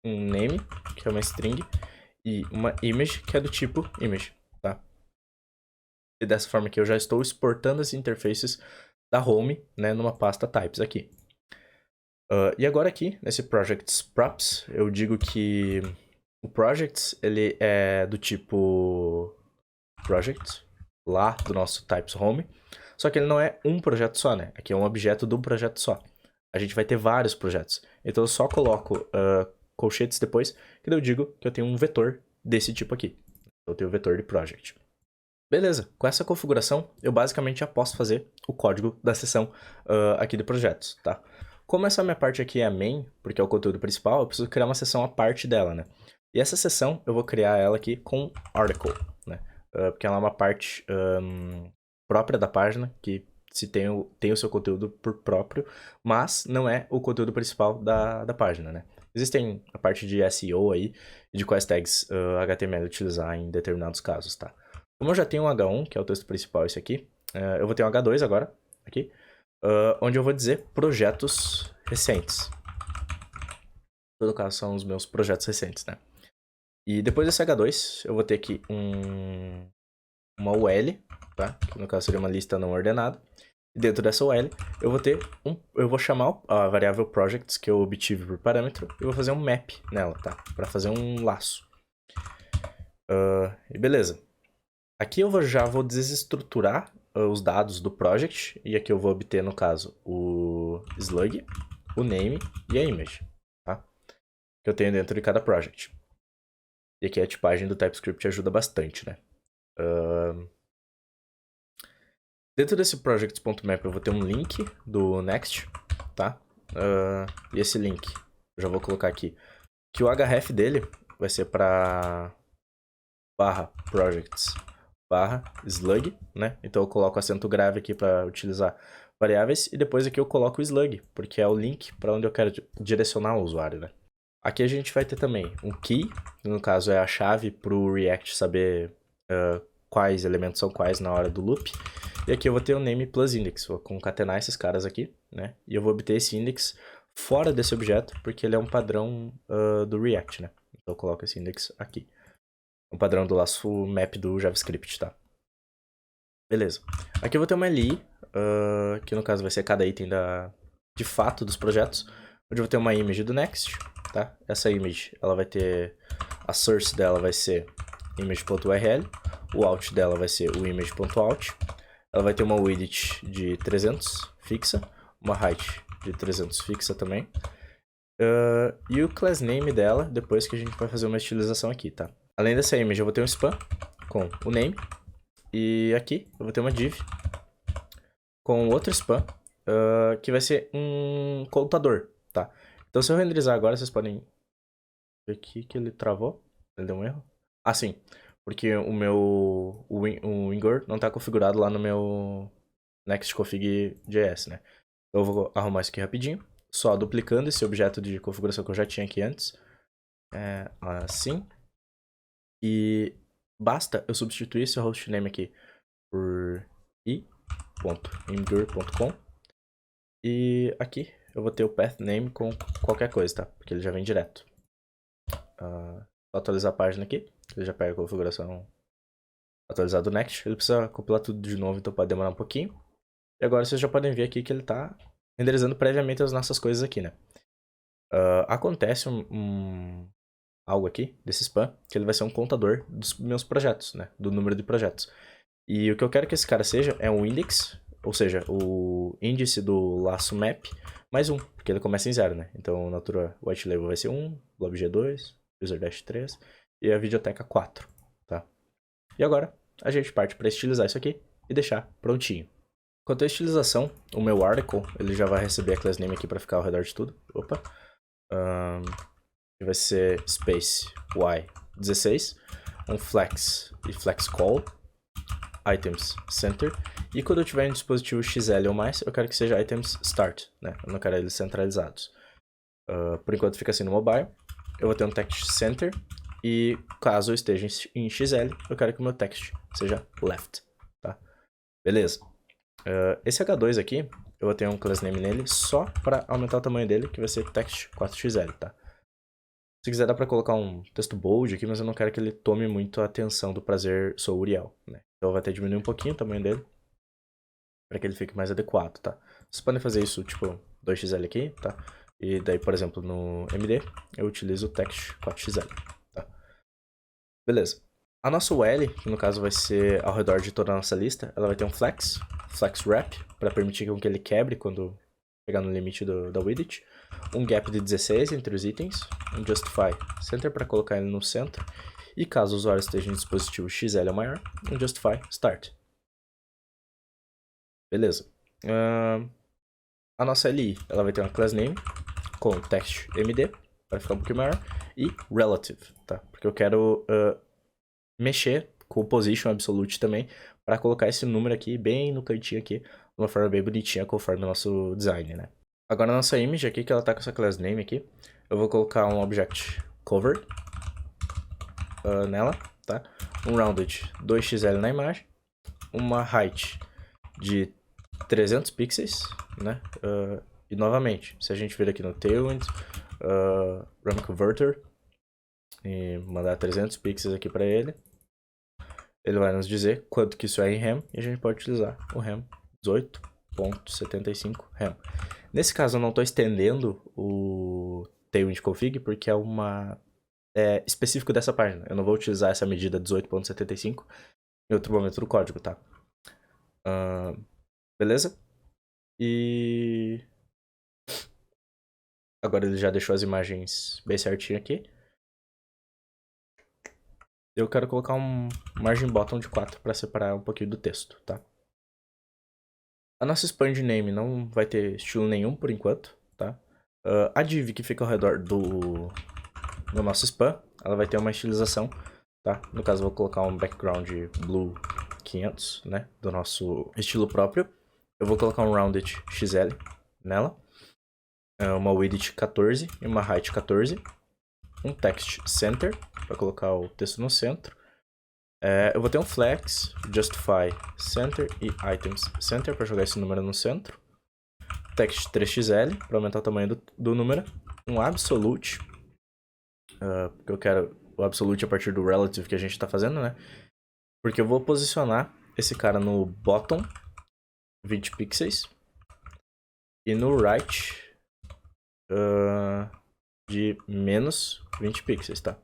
um name, que é uma string, e uma image, que é do tipo image, tá? E dessa forma aqui eu já estou exportando as interfaces da home, né, numa pasta types aqui. E agora aqui, nesse projects props, eu digo que o projects, ele é do tipo project, lá do nosso types home, só que ele não é um projeto só, né? Aqui é um objeto de um projeto só. A gente vai ter vários projetos. Então eu só coloco colchetes depois, que eu digo que eu tenho um vetor desse tipo aqui. Eu tenho o vetor de project. Beleza, com essa configuração, eu basicamente já posso fazer o código da seção aqui de projetos, tá? Como essa minha parte aqui é a main, porque é o conteúdo principal, eu preciso criar uma seção à parte dela, né? E essa seção, eu vou criar ela aqui com article, né? Porque ela é uma parte própria da página, que tem o seu conteúdo por próprio, mas não é o conteúdo principal da página, né? Existem a parte de SEO aí, e de quais tags HTML utilizar em determinados casos, tá? Como eu já tenho um H1, que é o texto principal esse aqui, eu vou ter um H2 agora, aqui, onde eu vou dizer projetos recentes. No caso, são os meus projetos recentes, né? E depois desse H2, eu vou ter aqui uma UL, tá? Que no caso seria uma lista não ordenada. E dentro dessa UL, eu vou chamar a variável projects que eu obtive por parâmetro e vou fazer um map nela, tá? Para fazer um laço. E beleza. Aqui eu já vou desestruturar os dados do project, e aqui eu vou obter, no caso, o slug, o name e a image, tá? Que eu tenho dentro de cada project. E aqui a tipagem do TypeScript ajuda bastante, né? Dentro desse project.map eu vou ter um link do Next, tá? E esse link, eu já vou colocar aqui, que o href dele vai ser para /projects /slug, né? Então eu coloco acento grave aqui para utilizar variáveis e depois aqui eu coloco o slug, porque é o link para onde eu quero direcionar o usuário, né? Aqui a gente vai ter também um key, que no caso é a chave para o React saber quais elementos são quais na hora do loop. E aqui eu vou ter o name plus index, vou concatenar esses caras aqui, né? E eu vou obter esse index fora desse objeto, porque ele é um padrão do React, né? Então eu coloco esse index aqui. Um padrão do laço map do JavaScript, tá? Beleza. Aqui eu vou ter uma LI, que no caso vai ser cada item de fato dos projetos, onde eu vou ter uma image do next, tá? Essa image, ela vai ter, a source dela vai ser image.url, o out dela vai ser o image.out, ela vai ter uma width de 300 fixa, uma height de 300 fixa também, e o class name dela, depois que a gente vai fazer uma estilização aqui, tá? Além dessa image, eu vou ter um span com o name, e aqui eu vou ter uma div com outro span, que vai ser um contador, tá? Então se eu renderizar agora, vocês podem ver aqui que ele travou, ele deu um erro. Ah, sim, porque o Wingur não está configurado lá no meu nextconfig.js, né? Então eu vou arrumar isso aqui rapidinho, só duplicando esse objeto de configuração que eu já tinha aqui antes, assim, e basta eu substituir esse hostname aqui por i.imgur.com, e aqui eu vou ter o path name com qualquer coisa, tá? Porque ele já vem direto. Só atualizar a página aqui, ele já pega a configuração atualizada do Next. Ele precisa compilar tudo de novo, então pode demorar um pouquinho. E agora vocês já podem ver aqui que ele tá renderizando previamente as nossas coisas aqui, né? Acontece algo aqui, desse span, que ele vai ser um contador dos meus projetos, né? Do número de projetos. E o que eu quero que esse cara seja é um index, ou seja, o índice do laço map, mais 1, porque ele começa em 0, né? Então, natura white label vai ser 1, lobg 2, user dash 3 e a videoteca 4, tá? E agora, a gente parte para estilizar isso aqui e deixar prontinho. Quanto à estilização, o meu article, ele já vai receber a class name aqui para ficar ao redor de tudo. Opa! Vai ser space y16, um flex e flex call, items center, e quando eu tiver em dispositivo XL ou mais, eu quero que seja items start, né? Eu não quero eles centralizados. Por enquanto fica assim no mobile. Eu vou ter um text center, e caso eu esteja em XL, eu quero que o meu text seja left, tá? Beleza. Esse H2 aqui, eu vou ter um class name nele só para aumentar o tamanho dele, que vai ser text 4xl, tá? Se quiser dá pra colocar um texto bold aqui, mas eu não quero que ele tome muito a atenção do prazer sou Uriel, né? Então eu vou até diminuir um pouquinho o tamanho dele, para que ele fique mais adequado, tá? Vocês podem fazer isso, tipo, 2xl aqui, tá? E daí, por exemplo, no MD, eu utilizo o text 4xl, tá? Beleza. A nossa UL, que no caso vai ser ao redor de toda a nossa lista, ela vai ter um flex wrap, para permitir que ele quebre quando chegar no limite da widget, um gap de 16 entre os itens, um justify center para colocar ele no centro, e caso o usuário esteja em dispositivo XL ou maior, um justify start. Beleza. A nossa LI, ela vai ter uma class name com text md, para ficar um pouquinho maior, e relative, tá? Porque eu quero mexer com o position absolute também, para colocar esse número aqui bem no cantinho aqui, de uma forma bem bonitinha, conforme o nosso design, né? Agora a nossa image aqui, que ela tá com essa class name aqui, eu vou colocar um object cover nela, tá? Um rounded 2xl na imagem, uma height de 300 pixels, né? E novamente, se a gente vir aqui no Tailwind, RAM Converter, e mandar 300 pixels aqui para ele, ele vai nos dizer quanto que isso é em RAM, e a gente pode utilizar o RAM 18.75 RAM. Nesse caso eu não estou estendendo o Tailwind config, porque é específico dessa página. Eu não vou utilizar essa medida 18.75 em outro momento do código, tá? Beleza? E agora ele já deixou as imagens bem certinho aqui. Eu quero colocar um margin bottom de 4 para separar um pouquinho do texto, tá? A nossa span de name não vai ter estilo nenhum por enquanto, tá? A div que fica ao redor do nosso span, ela vai ter uma estilização, tá? No caso eu vou colocar um background blue 500, né? Do nosso estilo próprio. Eu vou colocar um rounded XL nela, uma width 14 e uma height 14. um text center, para colocar o texto no centro. Eu vou ter um flex, justify center e items center para jogar esse número no centro. Text 3xl para aumentar o tamanho do número. Um absolute, porque eu quero o absolute a partir do relative que a gente está fazendo, né? Porque eu vou posicionar esse cara no bottom 20 pixels e no right de menos 20 pixels, tá?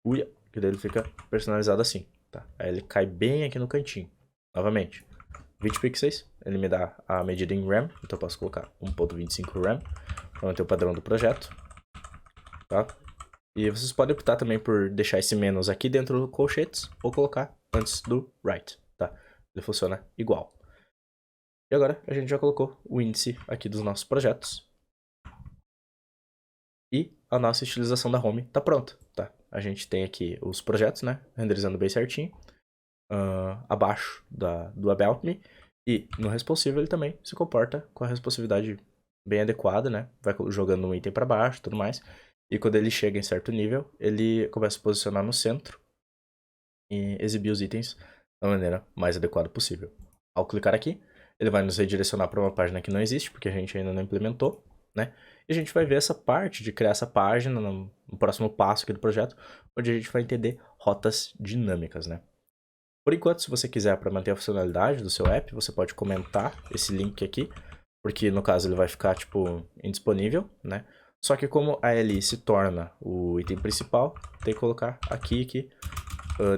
Uia, que daí ele fica personalizado assim, tá? Aí ele cai bem aqui no cantinho. Novamente, 20 pixels, ele me dá a medida em RAM, então eu posso colocar 1.25 RAM para manter o padrão do projeto, tá? E vocês podem optar também por deixar esse menos aqui dentro do colchetes ou colocar antes do right, tá? Ele funciona igual. E agora a gente já colocou o índice aqui dos nossos projetos. E a nossa estilização da home tá pronta, tá? A gente tem aqui os projetos, né? Renderizando bem certinho. Abaixo do About Me. E no responsive ele também se comporta com a responsividade bem adequada, né? Vai jogando um item para baixo e tudo mais. E quando ele chega em certo nível, ele começa a se posicionar no centro e exibir os itens da maneira mais adequada possível. Ao clicar aqui, ele vai nos redirecionar para uma página que não existe, porque a gente ainda não implementou, né? E a gente vai ver essa parte de criar essa página no próximo passo aqui do projeto, onde a gente vai entender rotas dinâmicas, né? Por enquanto, se você quiser para manter a funcionalidade do seu app, você pode comentar esse link aqui, porque no caso ele vai ficar tipo indisponível, né? Só que como a LI se torna o item principal, tem que colocar aqui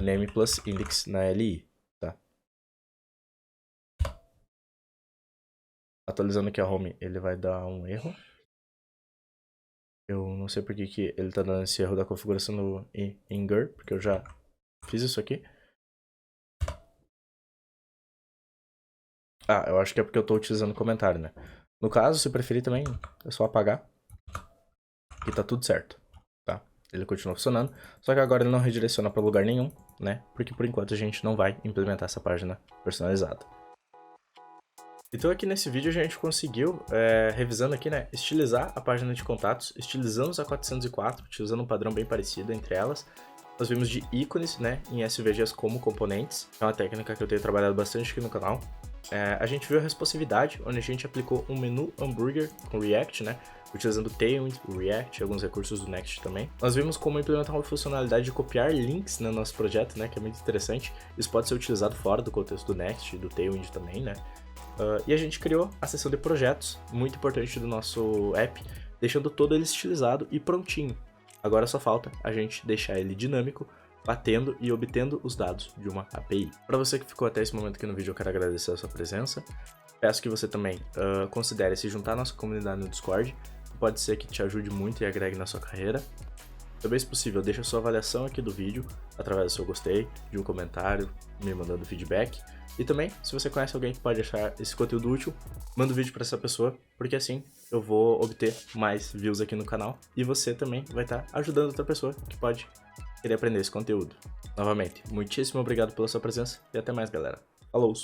name plus index na LI, tá? Atualizando aqui a home, ele vai dar um erro. Eu não sei porque que ele tá dando esse erro da configuração do Inger, porque eu já fiz isso aqui. Eu acho que é porque eu tô utilizando comentário, né? No caso, se preferir também, é só apagar. E tá tudo certo, tá? Ele continua funcionando, só que agora ele não redireciona para lugar nenhum, né? Porque por enquanto a gente não vai implementar essa página personalizada. Então aqui nesse vídeo a gente conseguiu, revisando aqui, né, estilizar a página de contatos, estilizamos a 404, utilizando um padrão bem parecido entre elas. Nós vimos de ícones, né, em SVGs como componentes, é uma técnica que eu tenho trabalhado bastante aqui no canal. A gente viu a responsividade, onde a gente aplicou um menu hambúrguer com React, né, utilizando Tailwind, React e alguns recursos do Next também. Nós vimos como implementar uma funcionalidade de copiar links no nosso projeto, né, que é muito interessante. Isso pode ser utilizado fora do contexto do Next e do Tailwind também, né. E a gente criou a seção de projetos, muito importante do nosso app, deixando todo ele estilizado e prontinho. Agora só falta a gente deixar ele dinâmico, batendo e obtendo os dados de uma API. Para você que ficou até esse momento aqui no vídeo, eu quero agradecer a sua presença. Peço que você também considere se juntar à nossa comunidade no Discord, que pode ser que te ajude muito e agregue na sua carreira. Também, se possível, deixa a sua avaliação aqui do vídeo, através do seu gostei, de um comentário, me mandando feedback. E também, se você conhece alguém que pode achar esse conteúdo útil, manda o vídeo para essa pessoa, porque assim eu vou obter mais views aqui no canal e você também vai estar ajudando outra pessoa que pode querer aprender esse conteúdo. Novamente, muitíssimo obrigado pela sua presença e até mais, galera. Falou!